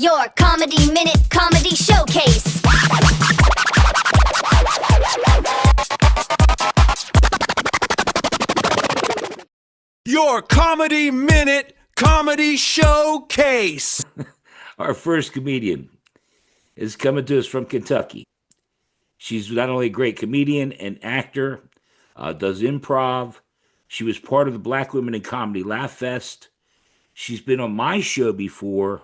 Your Comedy Minute Comedy Showcase. Your Comedy Minute Comedy Showcase. Our first comedian is coming to us from Kentucky. She's not only a great comedian and actor, does improv. She was part of the Black Women in Comedy Laugh Fest. She's been on my show before,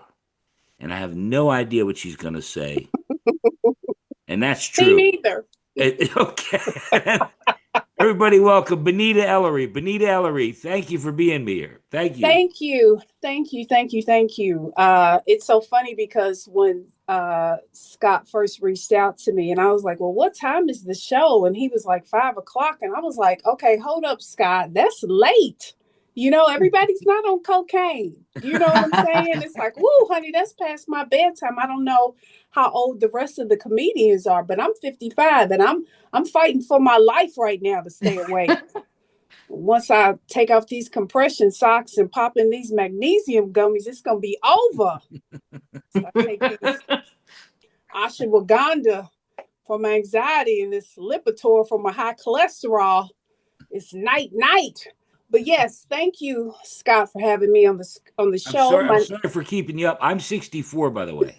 and I have no idea what she's going to say. And that's true. Me neither. Okay. Everybody welcome Bonita Elery. Bonita Elery, thank you for being here. Thank you. Thank you. Thank you. Thank you. Thank you. It's so funny because when Scott first reached out to me and I was like, well, what time is the show? And he was like 5 o'clock. And I was like, okay, hold up, Scott. That's late. You know, everybody's not on cocaine. You know what I'm saying? It's like, woo, honey, that's past my bedtime. I don't know how old the rest of the comedians are, but I'm 55 and I'm fighting for my life right now to stay awake. Once I take off these compression socks and pop in these magnesium gummies, it's going to be over. So I take these ashwagandha for my anxiety and this Lipitor for my high cholesterol. It's night. But yes, thank you, Scott, for having me on the show. I'm sorry for keeping you up. I'm 64, by the way.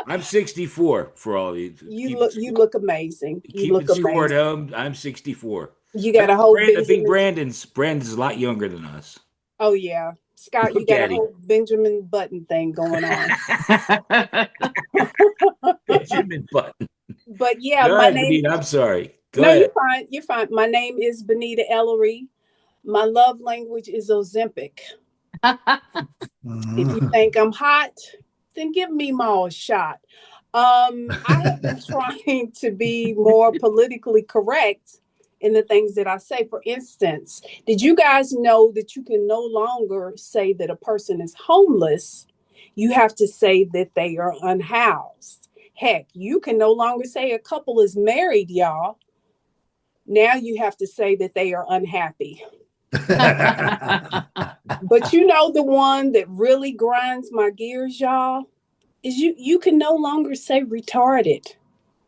I'm 64 for all of you. You look amazing. You look amazing. Score at amazing. home. I'm 64. You got a whole I think Brandon's a lot younger than us. Oh yeah, Scott, you got a whole Benjamin Button thing going on. Benjamin Button. But yeah, my name. I'm sorry. Go ahead. You're fine. My name is Bonita Elery. My love language is Ozempic. If you think I'm hot, then give me more a shot. I have been trying to be more politically correct in the things that I say. For instance, did you guys know that you can no longer say that a person is homeless? You have to say that they are unhoused. Heck, you can no longer say a couple is married, y'all. Now you have to say that they are unhappy. But you know the one that really grinds my gears, y'all, is you can no longer say retarded.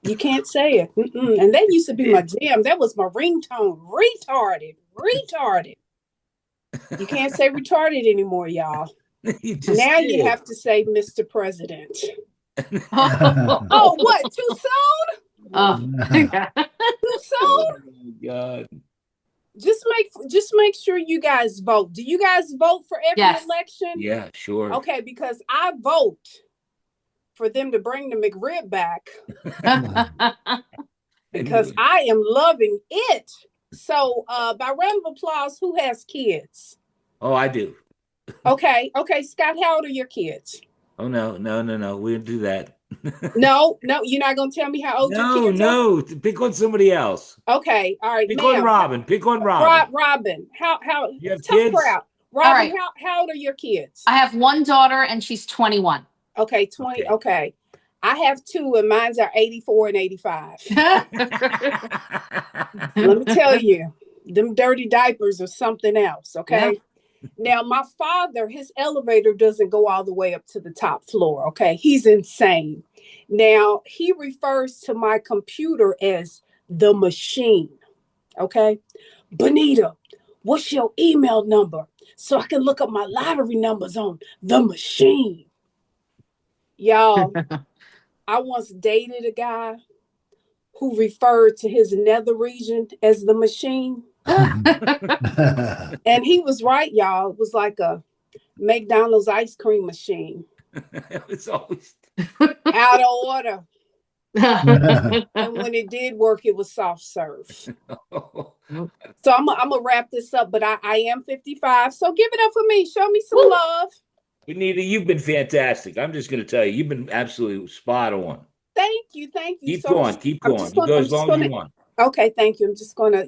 You can't say it. And that used to be my jam. That was my ringtone. Retarded. You can't say retarded anymore, y'all. You have to say Mr. President. Oh, what? Too soon? Oh, Too soon? Oh my God. Just make sure you guys vote. Do you guys vote for every election? Yeah, sure. Okay, because I vote for them to bring the McRib back because I am loving it. So by round of applause, who has kids? Oh, I do. Okay, Scott, how old are your kids? Oh, no. We don't do that. No, you're not going to tell me how old your kids are? No. Pick on somebody else. Okay, all right. Pick on Robin. Robin, how you have tough kids? crowd. Robin, right. How old are your kids? I have one daughter and she's 21. Okay, 20. Okay. I have two and mine's are 84 and 85. Let me tell you, them dirty diapers are something else, okay? Yeah. Now, my father, his elevator doesn't go all the way up to the top floor, okay? He's insane. Now, he refers to my computer as the machine, okay? Bonita, what's your email number so I can look up my lottery numbers on the machine? Y'all, I once dated a guy who referred to his nether region as the machine. And he was right, y'all. It was like a McDonald's ice cream machine. It's always out of order. And when it did work, it was soft serve. So I'm gonna wrap this up, but I am 55. So give it up for me. Show me some love. Bonita, you've been fantastic. I'm just gonna tell you, you've been absolutely spot on. Thank you. Keep going. You go as long as you want. Okay, thank you. I'm just gonna,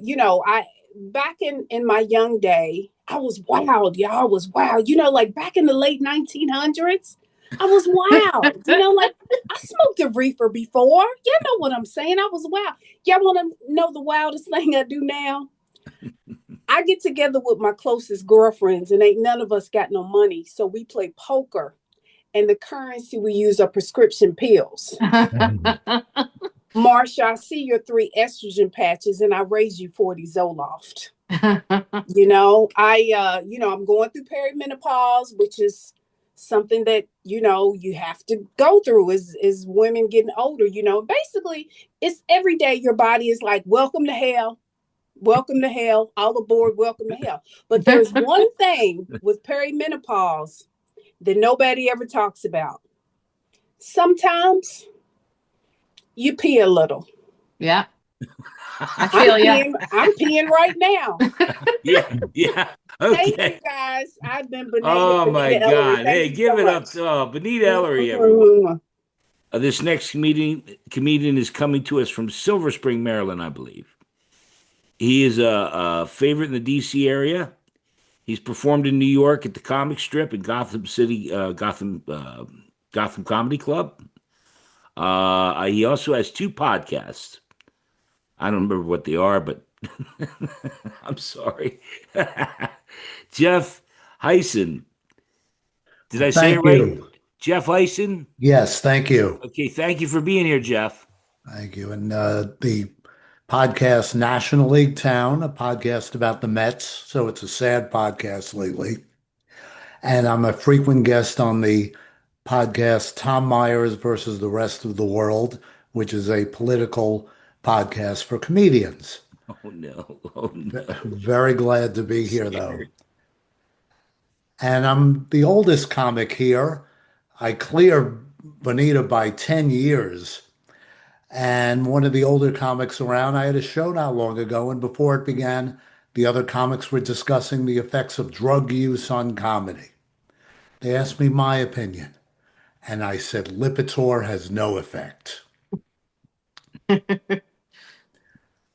back in my young day, I was wild, y'all. I was wild. Like back in the late 1900s, I was wild. I smoked a reefer before. You know what I'm saying? I was wild. Y'all want to know the wildest thing I do now? I get together with my closest girlfriends and ain't none of us got no money. So we play poker. and the currency we use are prescription pills. Marsha, I see your 3 estrogen patches, and I raise you 40 Zoloft. I'm going through perimenopause, which is something that you have to go through as women getting older. Basically, it's every day your body is like, welcome to hell. Welcome to hell. All aboard, welcome to hell. But there's one thing with perimenopause that nobody ever talks about. Sometimes you pee a little. Yeah. I feel you. I'm peeing right now. Yeah. Thank Okay. you guys. I've been Bonita Oh my Ellery. God. Thank Hey, you give so it up much. to Bonita Elery, everyone. This next comedian is coming to us from Silver Spring, Maryland, I believe. He is a favorite in the D.C. area. He's performed in New York at the Comic Strip in Gotham City, Gotham Comedy Club. He also has 2 podcasts. I don't remember what they are, but I'm sorry. Jeff Hysen. Did I say it Thank right? you. Jeff Hysen? Yes, thank you. Okay, thank you for being here, Jeff. Thank you. And the podcast National League Town, a podcast about the Mets. So it's a sad podcast lately. And I'm a frequent guest on the podcast Tom Myers versus the Rest of the World, which is a political podcast for comedians. Oh no. Oh no. Very glad to be here, though. Scared. And I'm the oldest comic here. I clear Bonita by 10 years. And one of the older comics around, I had a show not long ago, and before it began, the other comics were discussing the effects of drug use on comedy. They asked me my opinion, and I said Lipitor has no effect. I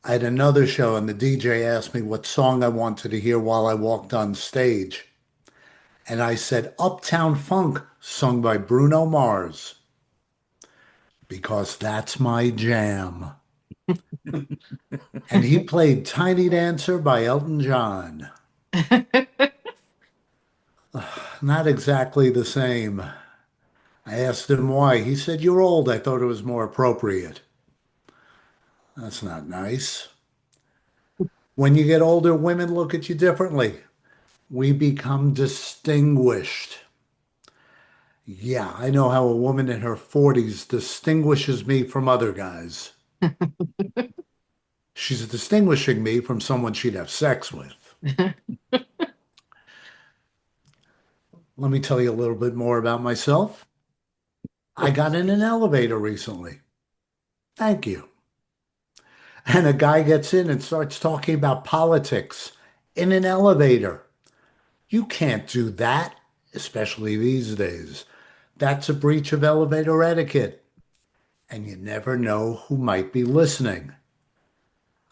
had another show, and the DJ asked me what song I wanted to hear while I walked on stage. And I said Uptown Funk, sung by Bruno Mars, because that's my jam. And he played Tiny Dancer by Elton John. Not exactly the same. I asked him why. He said, "You're old. I thought it was more appropriate." That's not nice. When you get older, women look at you differently. We become distinguished. Yeah, I know how a woman in her 40s distinguishes me from other guys. She's distinguishing me from someone she'd have sex with. Let me tell you a little bit more about myself. I got in an elevator recently. Thank you. And a guy gets in and starts talking about politics in an elevator. You can't do that, especially these days. That's a breach of elevator etiquette. And you never know who might be listening.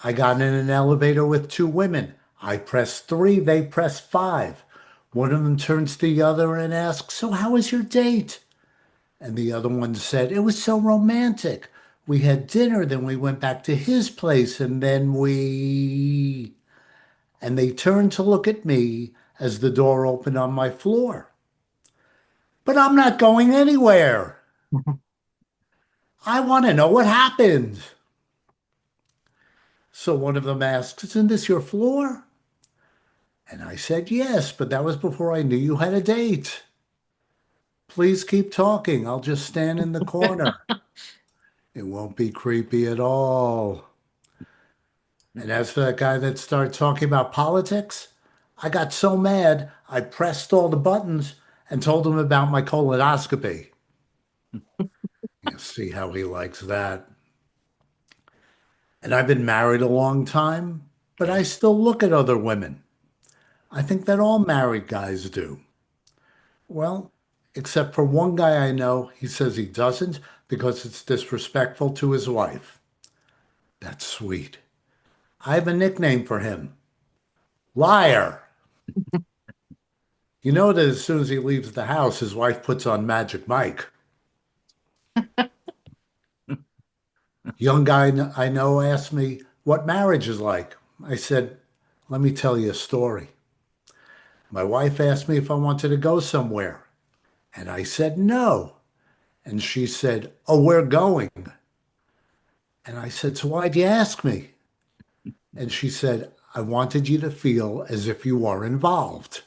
I got in an elevator with 2 women. I pressed 3, they pressed 5. One of them turns to the other and asks, "So how was your date?" And the other one said, "It was so romantic. We had dinner, then we went back to his place, and then we..." And they turned to look at me as the door opened on my floor. But I'm not going anywhere. I want to know what happened. So one of them asked, "Isn't this your floor?" And I said, "Yes, but that was before I knew you had a date. Please keep talking. I'll just stand in the corner. It won't be creepy at all." And as for that guy that started talking about politics, I got so mad, I pressed all the buttons and told him about my colonoscopy. You see how he likes that. And I've been married a long time, but I still look at other women. I think that all married guys do. Well, except for one guy I know, he says he doesn't because it's disrespectful to his wife. That's sweet. I have a nickname for him. Liar. You know that as soon as he leaves the house, his wife puts on Magic Mike. Young guy I know asked me what marriage is like. I said, "Let me tell you a story. My wife asked me if I wanted to go somewhere. And I said, no. And she said, oh, we're going. And I said, so why'd you ask me? And she said, I wanted you to feel as if you were involved.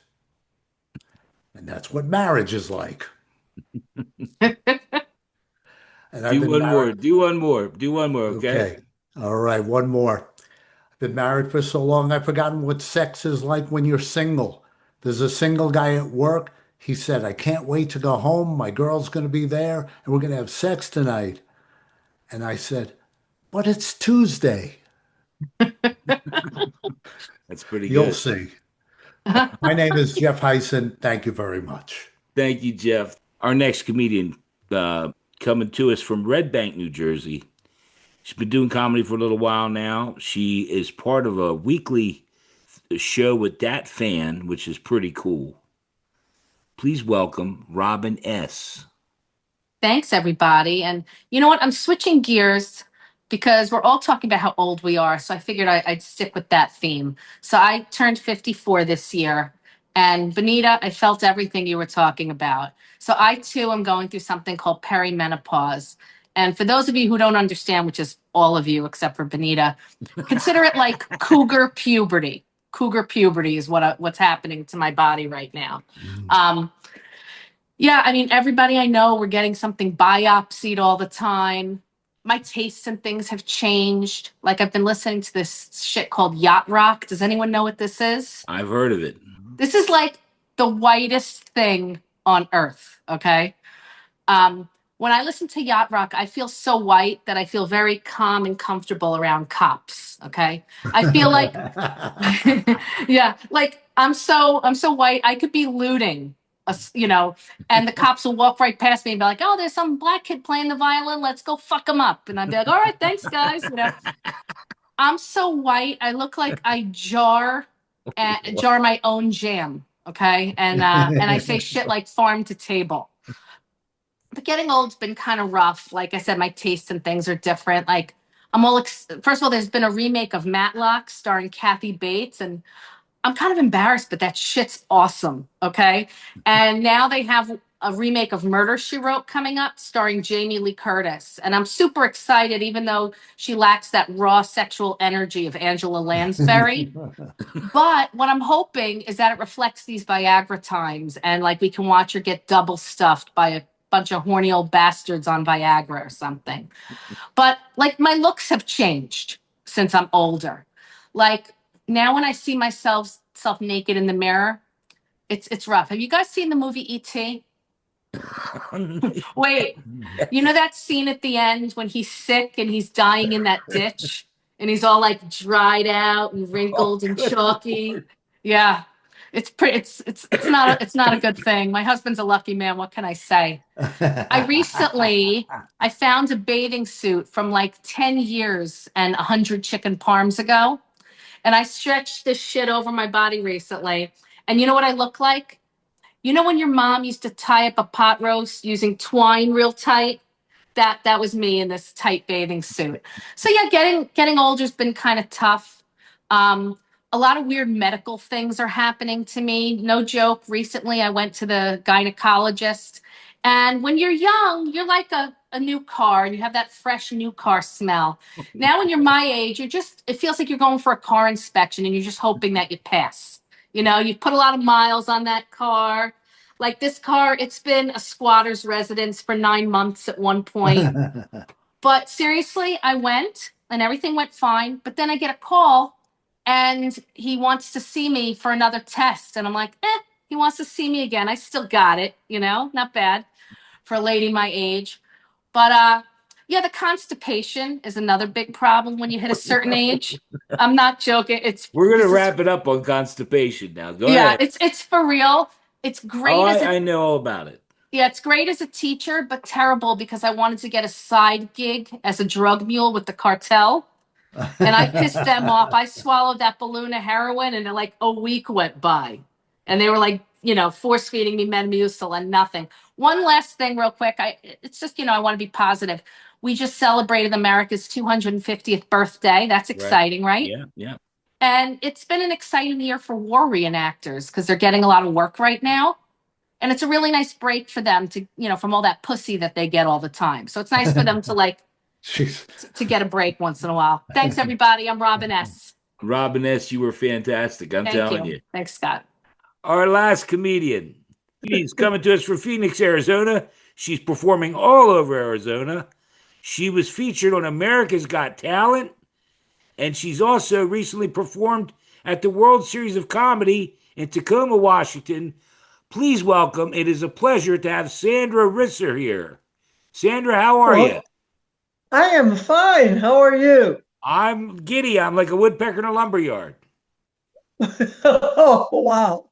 And that's what marriage is like. And I've Do been one more. married. Do one more. Do one more. Okay. Okay. All right. One more. I've been married for so long, I've forgotten what sex is like when you're single. There's a single guy at work. He said, I can't wait to go home. My girl's going to be there and we're going to have sex tonight. And I said, but it's Tuesday. That's pretty You'll good. see. My name is Jeff Hysen. Thank you very much. Thank you, Jeff. Our next comedian coming to us from Red Bank, New Jersey. She's been doing comedy for a little while now. She is part of a weekly show with Dat Fan, which is pretty cool. Please welcome Robin S. Thanks, everybody. And you know what? I'm switching gears because we're all talking about how old we are. So I figured I'd stick with that theme. So I turned 54 this year. And Bonita, I felt everything you were talking about. So I too am going through something called perimenopause. And for those of you who don't understand, which is all of you except for Bonita, consider it like cougar puberty. Cougar puberty is what's happening to my body right now. Yeah, I mean, everybody I know, we're getting something biopsied all the time. My tastes and things have changed. Like I've been listening to this shit called yacht rock. Does anyone know what this is? I've heard of it. This is like the whitest thing on earth, okay? When I listen to yacht rock, I feel so white that I feel very calm and comfortable around cops, okay? I feel like yeah, like I'm so white. I could be looting, and the cops will walk right past me and be like, "Oh, there's some black kid playing the violin. Let's go fuck him up." And I'd be like, "All right, thanks, guys." I'm so white. I look like I jar my own jam, okay? And I say shit like farm to table. But getting old's been kind of rough. Like I said, my tastes and things are different. Like first of all, there's been a remake of Matlock starring Kathy Bates, and I'm kind of embarrassed, but that shit's awesome. Okay. And now they have a remake of Murder, She Wrote coming up starring Jamie Lee Curtis. And I'm super excited, even though she lacks that raw sexual energy of Angela Lansbury. But what I'm hoping is that it reflects these Viagra times and like we can watch her get double stuffed by a bunch of horny old bastards on Viagra or something. But like my looks have changed since I'm older. Like now when I see myself naked in the mirror, it's rough. Have you guys seen the movie E.T.? Wait, you know that scene at the end when he's sick and he's dying in that ditch and he's all like dried out and wrinkled and chalky? Yeah. It's not a good thing. My husband's a lucky man. What can I say? I found a bathing suit from like 10 years and 100 chicken parms ago. And I stretched this shit over my body recently. And you know what I look like? You know when your mom used to tie up a pot roast using twine real tight? That was me in this tight bathing suit. So yeah, getting older's been kind of tough. A lot of weird medical things are happening to me. No joke. Recently, I went to the gynecologist, and when you're young, you're like a new car, and you have that fresh new car smell. Now, when you're my age, it feels like you're going for a car inspection, and you're just hoping that you pass. You've put a lot of miles on that car. Like this car, it's been a squatter's residence for 9 months at one point. But seriously, I went and everything went fine. But then I get a call and he wants to see me for another test. And I'm like, he wants to see me again. I still got it, not bad for a lady my age. But yeah, the constipation is another big problem when you hit a certain age. I'm not joking. We're going to wrap it up on constipation now. Go Yeah, ahead. it's for real. It's great Oh, as I know all about it. yeah, it's great as a teacher, but terrible because I wanted to get a side gig as a drug mule with the cartel. And I pissed them off. I swallowed that balloon of heroin and like a week went by. And they were like, force feeding me Metamucil and nothing. One last thing real quick. It's just, I want to be positive. We just celebrated America's 250th birthday. That's exciting, right? Yeah, yeah. And it's been an exciting year for war reenactors because they're getting a lot of work right now. And it's a really nice break for them to, from all that pussy that they get all the time. So it's nice for them to Jeez. to get a break once in a while. Thanks, everybody. I'm Robin S. Robin S., you were fantastic. I'm Thank telling you. you. Thanks, Scott. Our last comedian. She's coming to us from Phoenix, Arizona. She's performing all over Arizona. She was featured on America's Got Talent, and she's also recently performed at the World Series of Comedy in Tacoma, Washington. Please welcome, it is a pleasure to have Sandra Risser here. Sandra, how are you? I am fine. How are you? I'm giddy. I'm like a woodpecker in a lumberyard. Oh, wow.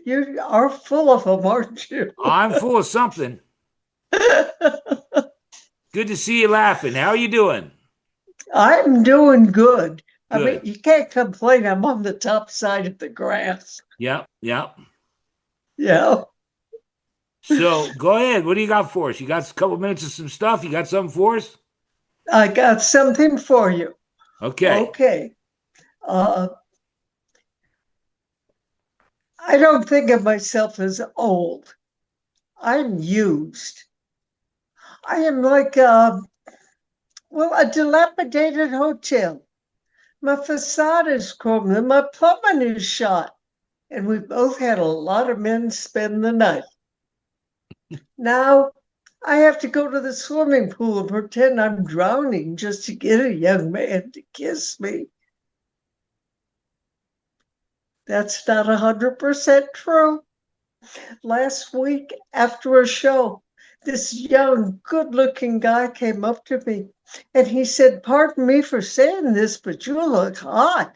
You are full of them, aren't you? I'm full of something. Good to see you laughing. How are you doing? I'm doing good. I mean, Good. you can't complain. I'm on the top side of the grass. Yep. Yeah. So go ahead. What do you got for us? You got a couple minutes of some stuff? You got something for us? I got something for you. Okay. Okay. I don't think of myself as old. I'm used. I am like a dilapidated hotel. My facade is crumbling, my plumbing is shot, and we both had a lot of men spend the night. Now I have to go to the swimming pool and pretend I'm drowning just to get a young man to kiss me. That's not 100% true. Last week after a show, this young, good-looking guy came up to me and he said, "Pardon me for saying this, but you look hot."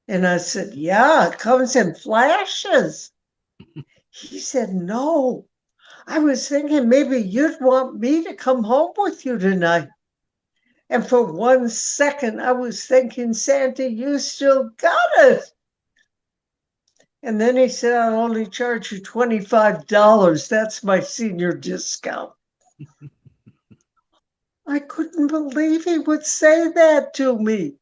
And I said, "Yeah, it comes in flashes." He said, "No, I was thinking maybe you'd want me to come home with you tonight." And for 1 second, I was thinking, "Santa, you still got it." And then he said, "I'll only charge you $25. That's my senior discount." I couldn't believe he would say that to me.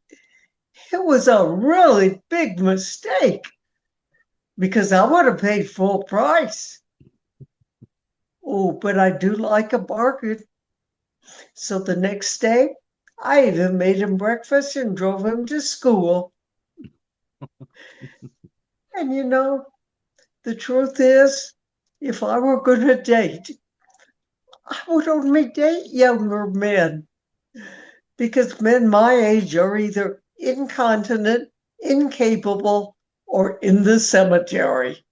It was a really big mistake because I would have paid full price. Oh, but I do like a bargain. So the next day, I even made him breakfast and drove him to school. And the truth is, if I were going to date, I would only date younger men because men my age are either incontinent, incapable, or in the cemetery.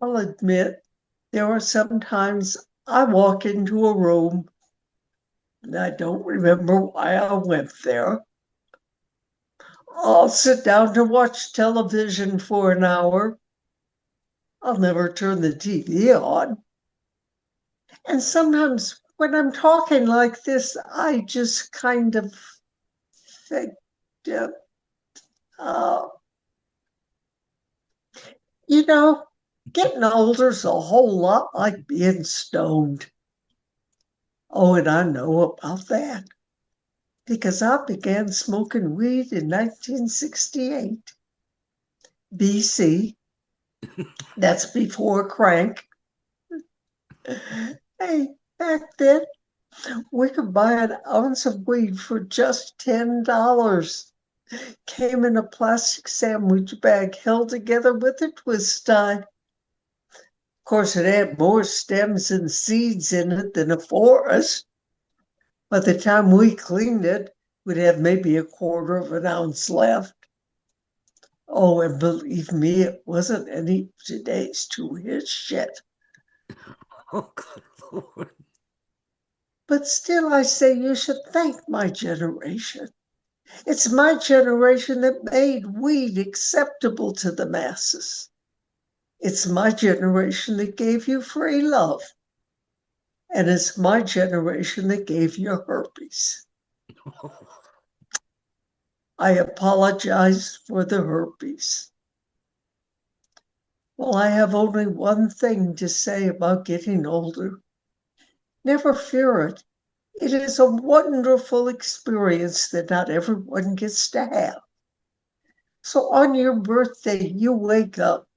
I'll admit, there are some times I walk into a room and I don't remember why I went there. I'll sit down to watch television for an hour. I'll never turn the TV on. And sometimes when I'm talking like this, I just kind of think, uh, getting older is a whole lot like being stoned. Oh, and I know about that because I began smoking weed in 1968, BC. That's before crank. Hey, back then, we could buy an ounce of weed for just $10. Came in a plastic sandwich bag held together with a twist tie. Of course, it had more stems and seeds in it than a forest. By the time we cleaned it, we'd have maybe a quarter of an ounce left. Oh, and believe me, it wasn't any of today's two-hit shit. Oh, good Lord. But still, I say you should thank my generation. It's my generation that made weed acceptable to the masses. It's my generation that gave you free love. And it's my generation that gave you herpes. I apologize for the herpes. Well, I have only one thing to say about getting older. Never fear it. It is a wonderful experience that not everyone gets to have. So on your birthday, you wake up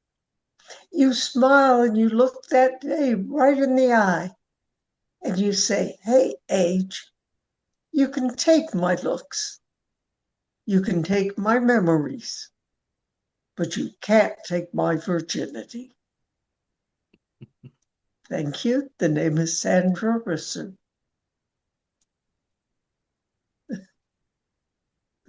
You smile and you look that day right in the eye and you say, hey, age, you can take my looks. You can take my memories, but you can't take my virginity. Thank you. The name is Sandra Risser.